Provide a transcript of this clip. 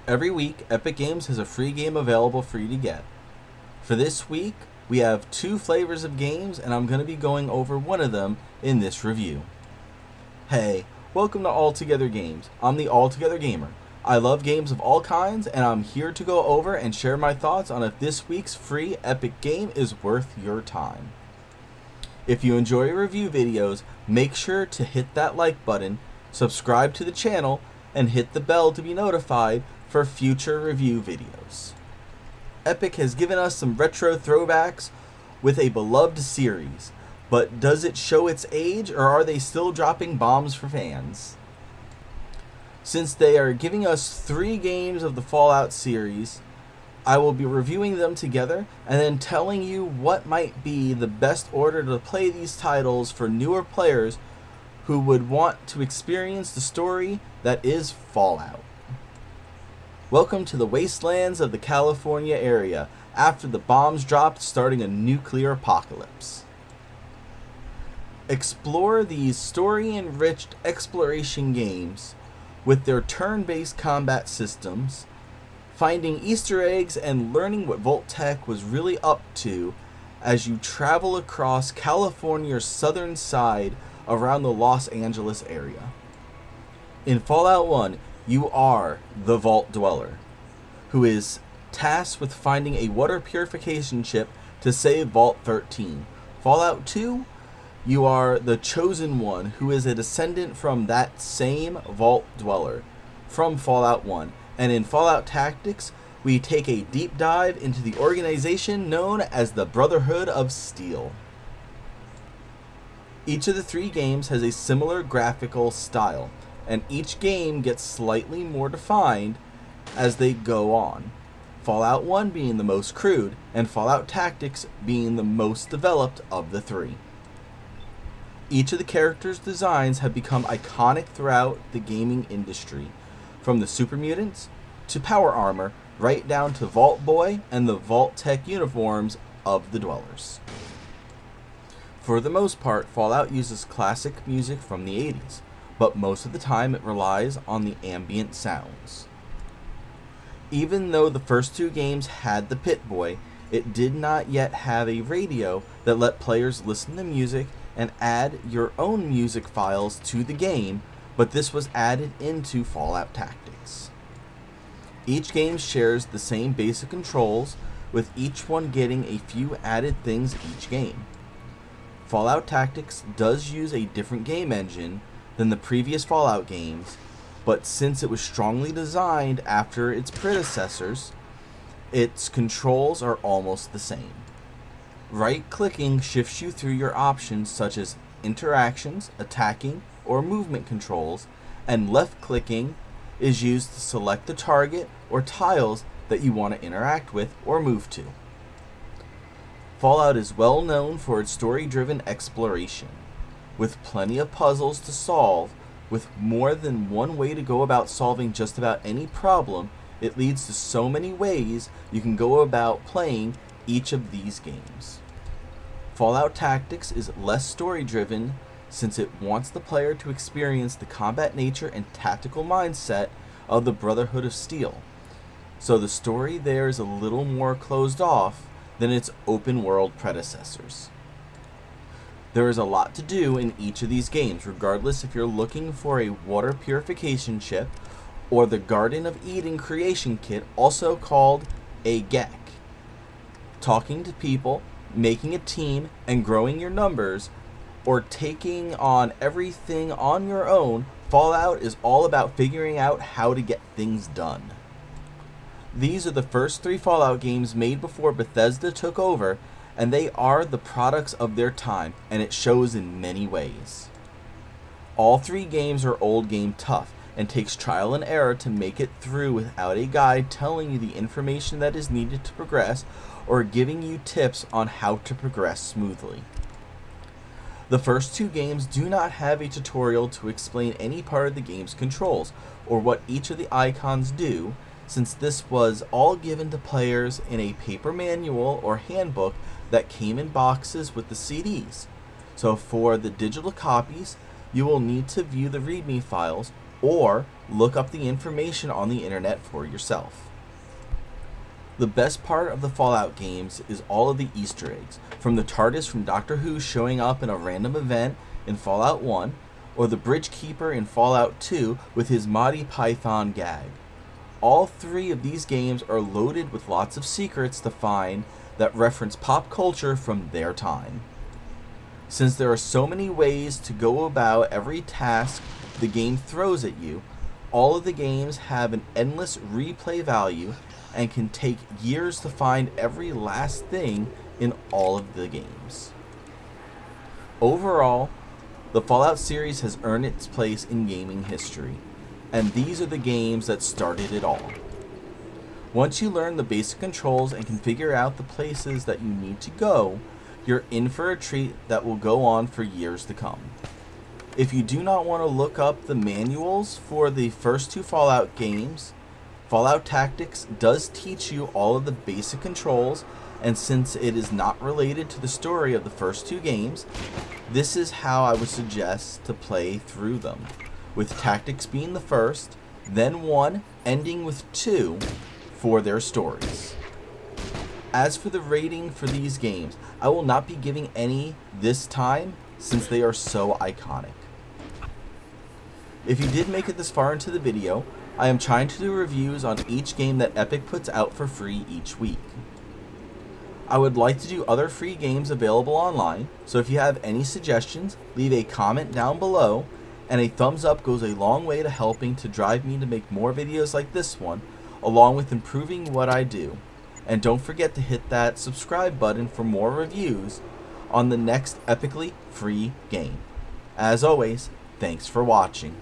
Every week, Epic Games has a free game available for you to get. For this week, we have 2 flavors of games, and I'm going to be going over one of them in this review. Hey, welcome to Altogether Games. I'm the Altogether Gamer. I love games of all kinds, and I'm here to go over and share my thoughts on if this week's free Epic game is worth your time. If you enjoy review videos, make sure to hit that like button, subscribe to the channel, and hit the bell to be notified for future review videos. Epic has given us some retro throwbacks with a beloved series, but does it show its age, or are they still dropping bombs for fans? Since they are giving us 3 games of the Fallout series, I will be reviewing them together and then telling you what might be the best order to play these titles for newer players who would want to experience the story that is Fallout. Welcome to the wastelands of the California area after the bombs dropped, starting a nuclear apocalypse. Explore these story-enriched exploration games with their turn-based combat systems, finding Easter eggs and learning what Vault-Tec was really up to as you travel across California's southern side around the Los Angeles area. In Fallout 1, you are the Vault Dweller, who is tasked with finding a water purification chip to save Vault 13. Fallout 2, you are the Chosen One, who is a descendant from that same Vault Dweller from Fallout 1. And in Fallout Tactics, we take a deep dive into the organization known as the Brotherhood of Steel. Each of the 3 games has a similar graphical style, and each game gets slightly more defined as they go on. Fallout 1 being the most crude, and Fallout Tactics being the most developed of the 3. Each of the characters' designs have become iconic throughout the gaming industry, from the Super Mutants to Power Armor, right down to Vault Boy and the Vault-Tec uniforms of the Dwellers. For the most part, Fallout uses classic music from the 80s, but most of the time it relies on the ambient sounds. Even though the first 2 games had the Pit-Boy, it did not yet have a radio that let players listen to music and add your own music files to the game, but this was added into Fallout Tactics. Each game shares the same basic controls, with each one getting a few added things each game. Fallout Tactics does use a different game engine than the previous Fallout games, but since it was strongly designed after its predecessors, its controls are almost the same. Right-clicking shifts you through your options such as interactions, attacking, or movement controls, and left-clicking is used to select the target or tiles that you want to interact with or move to. Fallout is well known for its story-driven exploration, with plenty of puzzles to solve. With more than one way to go about solving just about any problem, it leads to so many ways you can go about playing each of these games. Fallout Tactics is less story-driven since it wants the player to experience the combat nature and tactical mindset of the Brotherhood of Steel, so the story there is a little more closed off than its open-world predecessors. There is a lot to do in each of these games, regardless if you're looking for a water purification chip or the Garden of Eden creation kit, also called a GEC. Talking to people, making a team, and growing your numbers, or taking on everything on your own, Fallout is all about figuring out how to get things done. These are the first 3 Fallout games made before Bethesda took over, and they are the products of their time, and it shows in many ways. All 3 games are old game tough, and takes trial and error to make it through without a guide telling you the information that is needed to progress, or giving you tips on how to progress smoothly. The first 2 games do not have a tutorial to explain any part of the game's controls, or what each of the icons do, since this was all given to players in a paper manual or handbook that came in boxes with the CDs. So for the digital copies, you will need to view the README files or look up the information on the internet for yourself. The best part of the Fallout games is all of the Easter eggs, from the TARDIS from Doctor Who showing up in a random event in Fallout 1, or the Bridge Keeper in Fallout 2 with his Monty Python gag. All three of these games are loaded with lots of secrets to find that reference pop culture from their time. Since there are so many ways to go about every task the game throws at you, all of the games have an endless replay value and can take years to find every last thing in all of the games. Overall, the Fallout series has earned its place in gaming history, and these are the games that started it all. Once you learn the basic controls and can figure out the places that you need to go, you're in for a treat that will go on for years to come. If you do not want to look up the manuals for the first two Fallout games, Fallout Tactics does teach you all of the basic controls, and since it is not related to the story of the first two games, this is how I would suggest to play through them, with Tactics being the first, then 1, ending with 2 for their stories. As for the rating for these games, I will not be giving any this time since they are so iconic. If you did make it this far into the video, I am trying to do reviews on each game that Epic puts out for free each week. I would like to do other free games available online, so if you have any suggestions, leave a comment down below, and a thumbs up goes a long way to helping to drive me to make more videos like this one, along with improving what I do. And don't forget to hit that subscribe button for more reviews on the next epically free game. As always, thanks for watching.